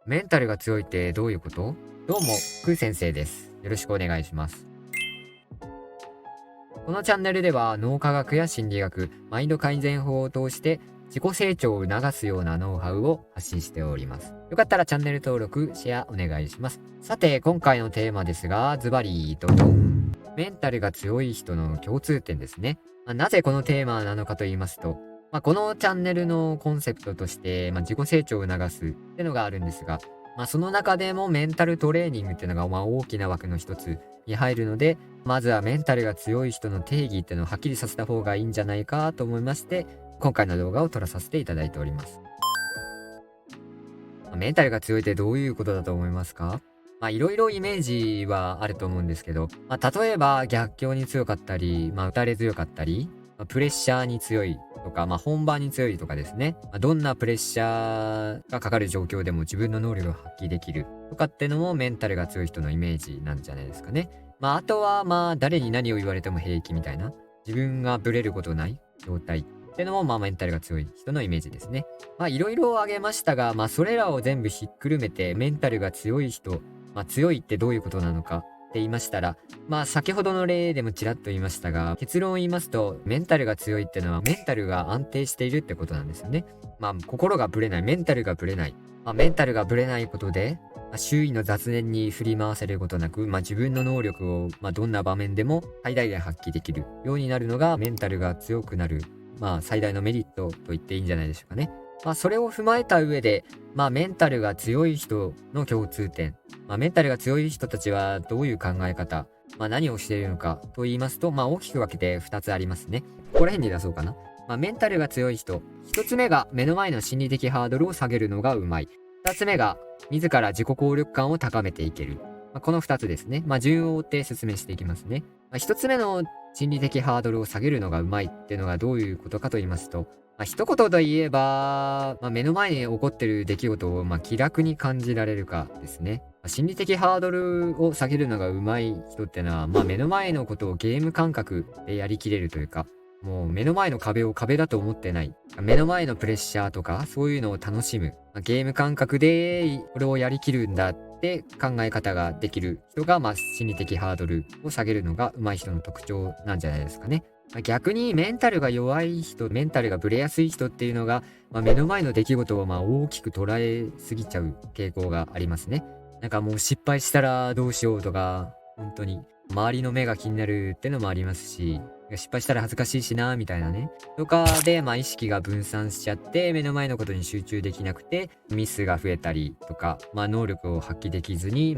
メンタルが強いってどういうこと？どうも、くー先生です。よろしくお願いします。このチャンネルでは脳科学や心理学、マインド改善法を通して自己成長を促すようなノウハウを発信しております。よかったらチャンネル登録、シェアお願いします。さて、今回のテーマですが、ズバリドドン。メンタルが強い人の共通点ですね。なぜこのテーマなのかと言いますと、このチャンネルのコンセプトとして、自己成長を促すってのがあるんですが、その中でもメンタルトレーニングっていうのが大きな枠の一つに入るので、まずはメンタルが強い人の定義っていうのをはっきりさせた方がいいんじゃないかと思いまして、今回の動画を撮らさせていただいております。メンタルが強いってどういうことだと思いますか？いろいろイメージはあると思うんですけど、例えば逆境に強かったり、打たれ強かったり、プレッシャーに強いとか、本番に強いとかですね。どんなプレッシャーがかかる状況でも自分の能力を発揮できるとかってのもメンタルが強い人のイメージなんじゃないですかね。あとは誰に何を言われても平気みたいな、自分がブレることない状態ってのもメンタルが強い人のイメージですね。いろいろ挙げましたが、それらを全部ひっくるめてメンタルが強い人、強いってどういうことなのかって言いましたら、先ほどの例でもちらっと言いましたが、結論を言いますと、メンタルが強いってのはメンタルが安定しているってことなんですよね。心がブレない、メンタルがブレない。メンタルがブレないことで、周囲の雑念に振り回されることなく、自分の能力を、どんな場面でも最大限発揮できるようになるのがメンタルが強くなる、最大のメリットと言っていいんじゃないでしょうかね。それを踏まえた上で、メンタルが強い人の共通点、メンタルが強い人たちはどういう考え方、何をしているのかと言いますと、大きく分けて2つありますね。ここら辺で出そうかな。メンタルが強い人、1つ目が目の前の心理的ハードルを下げるのがうまい。2つ目が自ら自己効力感を高めていける。この2つですね。順を追って説明していきますね。1つ目の心理的ハードルを下げるのがうまいっていうのがどういうことかと言いますと、一言で言えば、目の前に起こってる出来事を、気楽に感じられるかですね。心理的ハードルを下げるのが上手い人ってのは、目の前のことをゲーム感覚でやりきれるというか、もう目の前の壁を壁だと思ってない。目の前のプレッシャーとか、そういうのを楽しむ。ゲーム感覚で、これをやりきるんだって考え方ができる人が、心理的ハードルを下げるのが上手い人の特徴なんじゃないですかね。逆にメンタルが弱い人、メンタルがブレやすい人っていうのが、目の前の出来事を大きく捉えすぎちゃう傾向がありますね。なんかもう失敗したらどうしようとか、本当に周りの目が気になるってのもありますし、失敗したら恥ずかしいしなみたいなね。とかで、意識が分散しちゃって、目の前のことに集中できなくて、ミスが増えたりとか、能力を発揮できずに、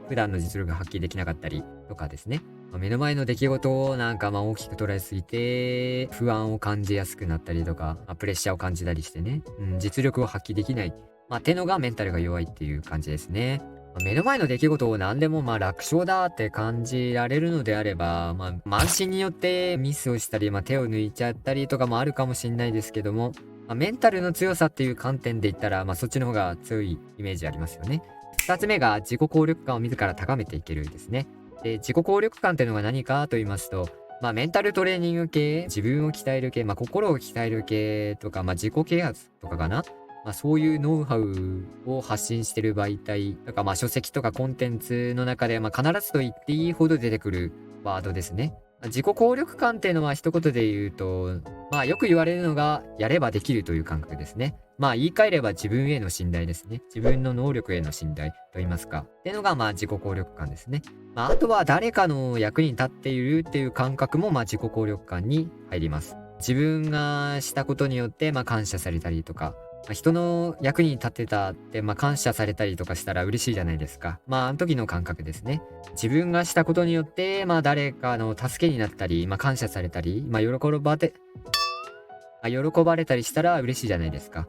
普段の実力が発揮できなかったりとかですね。目の前の出来事をなんか大きく捉えすぎて、不安を感じやすくなったりとか、プレッシャーを感じたりしてね、実力を発揮できない。ってのがメンタルが弱いっていう感じですね。目の前の出来事を何でも楽勝だって感じられるのであれば、慢心によってミスをしたり、手を抜いちゃったりとかもあるかもしれないですけども、メンタルの強さっていう観点で言ったら、そっちの方が強いイメージありますよね。二つ目が自己効力感を自ら高めていけるですね。で、自己効力感っていうのが何かと言いますと、メンタルトレーニング系、自分を鍛える系、心を鍛える系とか、自己啓発とかかな。そういうノウハウを発信してる媒体とか、書籍とかコンテンツの中で、必ずと言っていいほど出てくるワードですね。自己効力感っていうのは一言で言うと、よく言われるのが、やればできるという感覚ですね。言い換えれば自分への信頼ですね。自分の能力への信頼と言いますか。っていうのが、自己効力感ですね。あとは誰かの役に立っているっていう感覚も、自己効力感に入ります。自分がしたことによって、感謝されたりとか、人の役に立ってたって、感謝されたりとかしたら嬉しいじゃないですか。あの時の感覚ですね。自分がしたことによって、誰かの助けになったり、感謝されたり、喜ばれたりしたら嬉しいじゃないですか。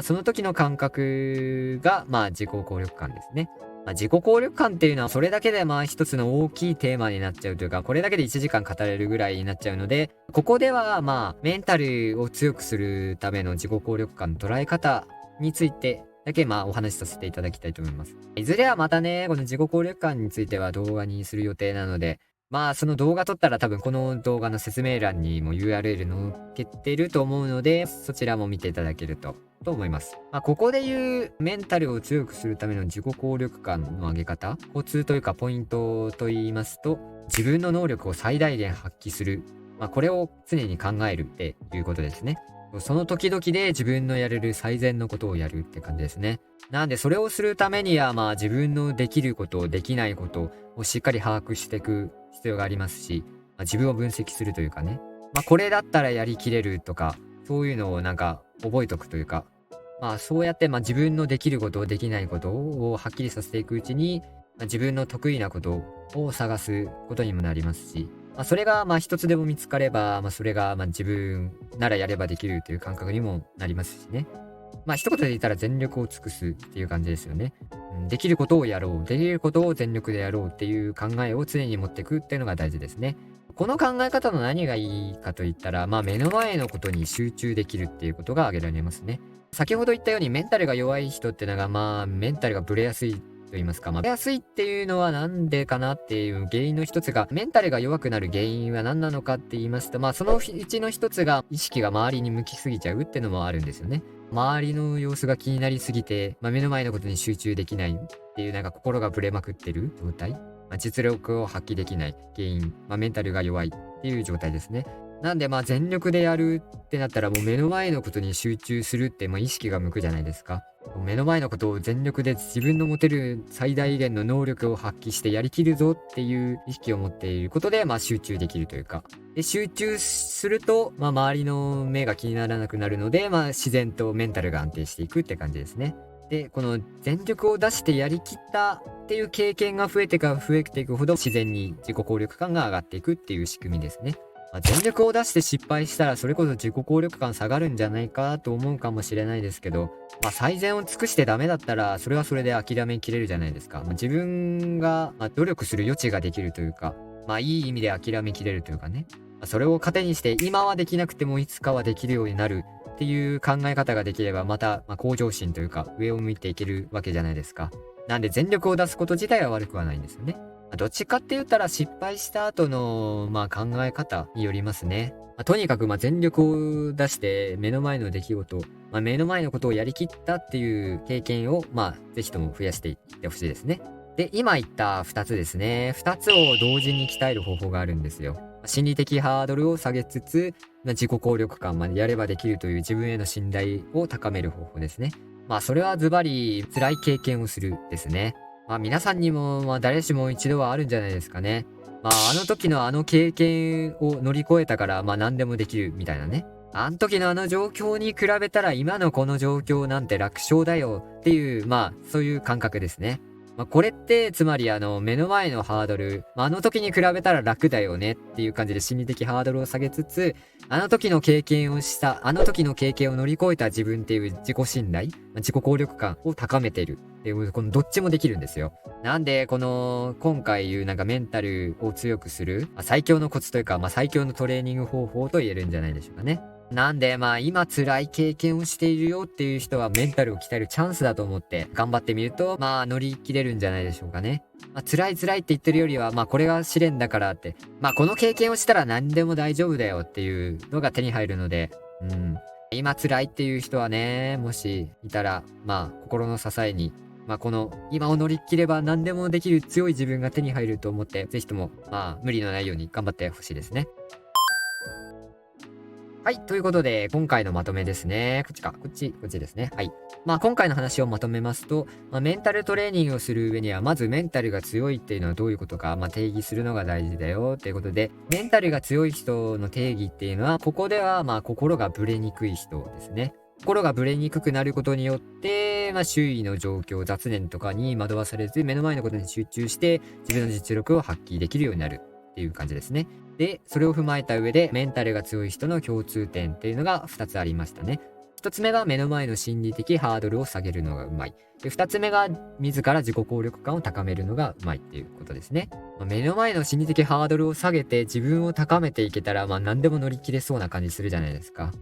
その時の感覚が、自己効力感ですね。自己効力感っていうのは、それだけで一つの大きいテーマになっちゃうというか、これだけで1時間語れるぐらいになっちゃうので、ここでは、メンタルを強くするための自己効力感の捉え方についてだけ、お話しさせていただきたいと思います。いずれはまたね、この自己効力感については動画にする予定なので、その動画撮ったら多分この動画の説明欄にも URL 載っけてると思うので、そちらも見ていただけると思います。ここで言うメンタルを強くするための自己効力感の上げ方、コツというかポイントと言いますと、自分の能力を最大限発揮する。これを常に考えるっていうことですね。その時々で自分のやれる最善のことをやるって感じですね。なんでそれをするためには自分のできること、できないことをしっかり把握していく必要がありますし、自分を分析するというかね。これだったらやりきれるとか、そういうのをなんか覚えとくというか、そうやって自分のできること、できないことをはっきりさせていくうちに、自分の得意なことを探すことにもなりますし、それが一つでも見つかれば、それが自分ならやればできるという感覚にもなりますしね。一言で言ったら全力を尽くすっていう感じですよね。できることをやろう。できることを全力でやろうっていう考えを常に持っていくっていうのが大事ですね。この考え方の何がいいかといったら、目の前のことに集中できるっていうことが挙げられますね。先ほど言ったようにメンタルが弱い人ってのが、メンタルがブレやすいと言いますか、ブレやすいっていうのはなんでかなっていう原因の一つが、メンタルが弱くなる原因は何なのかって言いますと、そのうちの一つが意識が周りに向きすぎちゃうっていうのもあるんですよね。周りの様子が気になりすぎて、目の前のことに集中できないっていうなんか心がブレまくってる状態、実力を発揮できない原因、メンタルが弱いっていう状態ですね。なんで全力でやるってなったらもう目の前のことに集中するって意識が向くじゃないですか。目の前のことを全力で自分の持てる最大限の能力を発揮してやりきるぞっていう意識を持っていることで集中できるというか。で、集中すると周りの目が気にならなくなるので自然とメンタルが安定していくって感じですね。で、この全力を出してやりきったっていう経験が増えていくほど自然に自己効力感が上がっていくっていう仕組みですね。全力を出して失敗したらそれこそ自己効力感下がるんじゃないかと思うかもしれないですけど、最善を尽くしてダメだったらそれはそれで諦めきれるじゃないですか。自分が努力する余地ができるというか、いい意味で諦めきれるというかね。それを糧にして今はできなくてもいつかはできるようになるっていう考え方ができればまた向上心というか上を向いていけるわけじゃないですか。なんで全力を出すこと自体は悪くはないんですよね。どっちかって言ったら失敗した後の考え方によりますね。とにかく全力を出して目の前の出来事、目の前のことをやりきったっていう経験をぜひとも増やしていってほしいですね。で、今言った2つですね。2つを同時に鍛える方法があるんですよ。心理的ハードルを下げつつ、自己効力感までやればできるという自分への信頼を高める方法ですね。それはズバリ辛い経験をするですね。皆さんにも、誰しも一度はあるんじゃないですかね。あの時のあの経験を乗り越えたから、何でもできるみたいなね。あの時のあの状況に比べたら今のこの状況なんて楽勝だよっていう、そういう感覚ですね。これって、つまり目の前のハードル、あの時に比べたら楽だよねっていう感じで心理的ハードルを下げつつ、あの時の経験を乗り越えた自分っていう自己信頼、自己効力感を高めているっていう、このどっちもできるんですよ。なんで、今回言うメンタルを強くする、最強のコツというか、最強のトレーニング方法と言えるんじゃないでしょうかね。なんで今辛い経験をしているよっていう人はメンタルを鍛えるチャンスだと思って頑張ってみると乗り切れるんじゃないでしょうかね。辛いって言ってるよりはこれが試練だからってこの経験をしたら何でも大丈夫だよっていうのが手に入るので、今辛いっていう人はね、もしいたら心の支えにこの今を乗り切れば何でもできる強い自分が手に入ると思ってぜひとも無理のないように頑張ってほしいですね。はい。ということで、今回のまとめですね。こっちですね。はい。今回の話をまとめますと、メンタルトレーニングをする上には、まずメンタルが強いっていうのはどういうことか、定義するのが大事だよっていうことで、メンタルが強い人の定義っていうのは、ここでは、心がブレにくい人ですね。心がブレにくくなることによって、周囲の状況、雑念とかに惑わされず、目の前のことに集中して、自分の実力を発揮できるようになるっていう感じですね。で、それを踏まえた上で、メンタルが強い人の共通点っていうのが2つありましたね。1つ目が目の前の心理的ハードルを下げるのがうまい。で、2つ目が自ら自己効力感を高めるのがうまいっていうことですね。目の前の心理的ハードルを下げて自分を高めていけたら、何でも乗り切れそうな感じするじゃないですか。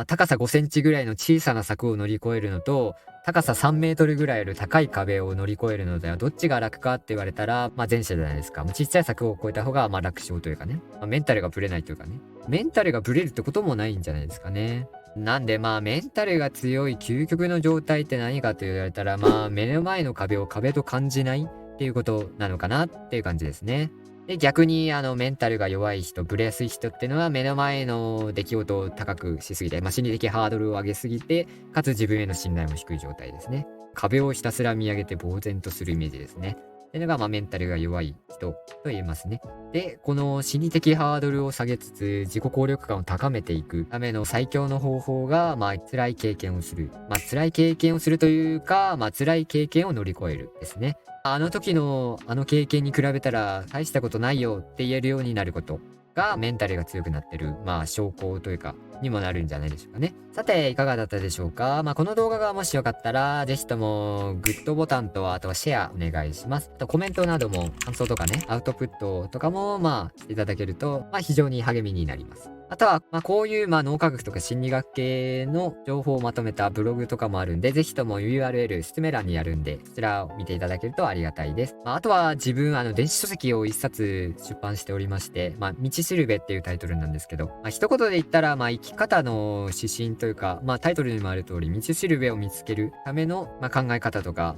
高さ5センチぐらいの小さな柵を乗り越えるのと、高さ3メートルぐらいある高い壁を乗り越えるのではどっちが楽かって言われたら、前者じゃないですか。ちっちゃい柵を越えた方が楽勝というかね。メンタルがブレないというかね。メンタルがブレるってこともないんじゃないですかね。なんでメンタルが強い究極の状態って何かと言われたら、目の前の壁を壁と感じないっていうことなのかなっていう感じですね。で、逆にメンタルが弱い人、ブレやすい人っていうのは目の前の出来事を高くしすぎて、心理的ハードルを上げすぎて、かつ自分への信頼も低い状態ですね。壁をひたすら見上げて呆然とするイメージですね。っていうのがメンタルが弱い人と言えますね。で、この心理的ハードルを下げつつ、自己効力感を高めていくための最強の方法が、辛い経験をする。辛い経験をするというか、辛い経験を乗り越えるですね。あの時のあの経験に比べたら大したことないよって言えるようになることがメンタルが強くなってる、証拠というか、にもなるんじゃないでしょうかね。さて、いかがだったでしょうか。この動画がもしよかったら、ぜひともグッドボタンと、あとはシェアお願いします。あとコメントなども、感想とかね、アウトプットとかも、していただけると、非常に励みになります。あとは、こういう、脳科学とか心理学系の情報をまとめたブログとかもあるんで、ぜひとも URL 説明欄にあるんで、そちらを見ていただけるとありがたいです。あとは自分、電子書籍を一冊出版しておりまして、道しるべっていうタイトルなんですけど、一言で言ったら、生き方の指針というか、タイトルにもある通り、道しるべを見つけるための、考え方とか、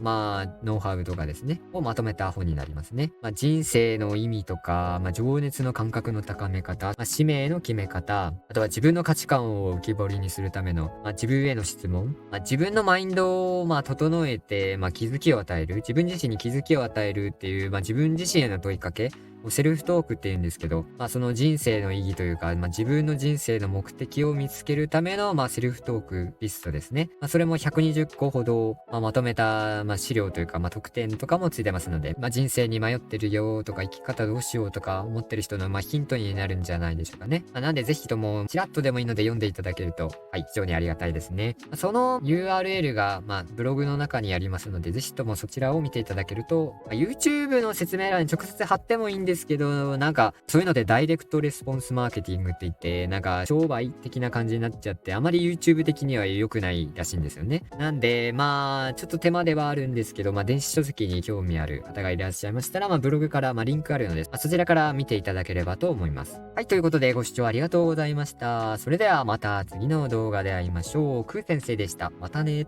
ノウハウとかですね、をまとめた本になりますね。人生の意味とか、情熱の感覚の高め方、使命の決め方、あとは自分の価値観を浮き彫りにするための、自分への質問、自分のマインドを、整えて、気づきを与える、自分自身に気づきを与えるっていう、自分自身への問いかけ、セルフトークって言うんですけど、その人生の意義というか、自分の人生の目的を見つけるための、セルフトークリストですね。それも120個ほど、まとめた、資料というか、特典とかもついてますので、人生に迷ってるよとか、生き方どうしようとか思ってる人の、ヒントになるんじゃないでしょうかね。なんでぜひとも、ちらっとでもいいので読んでいただけると、非常にありがたいですね。その URL が、ブログの中にありますので、ぜひともそちらを見ていただけると、YouTube の説明欄に直接貼ってもいいんですけど、そういうのでダイレクトレスポンスマーケティングって言って、商売的な感じになっちゃって、あまり YouTube 的には良くないらしいんですよね。なんで、ちょっと手間ではあるんですけど、電子書籍に興味ある方がいらっしゃいましたら、ブログから、リンクあるので、そちらから見ていただければと思います。はい、ということでご視聴ありがとうございました。それではまた次の動画で会いましょう。くー先生でした。またね。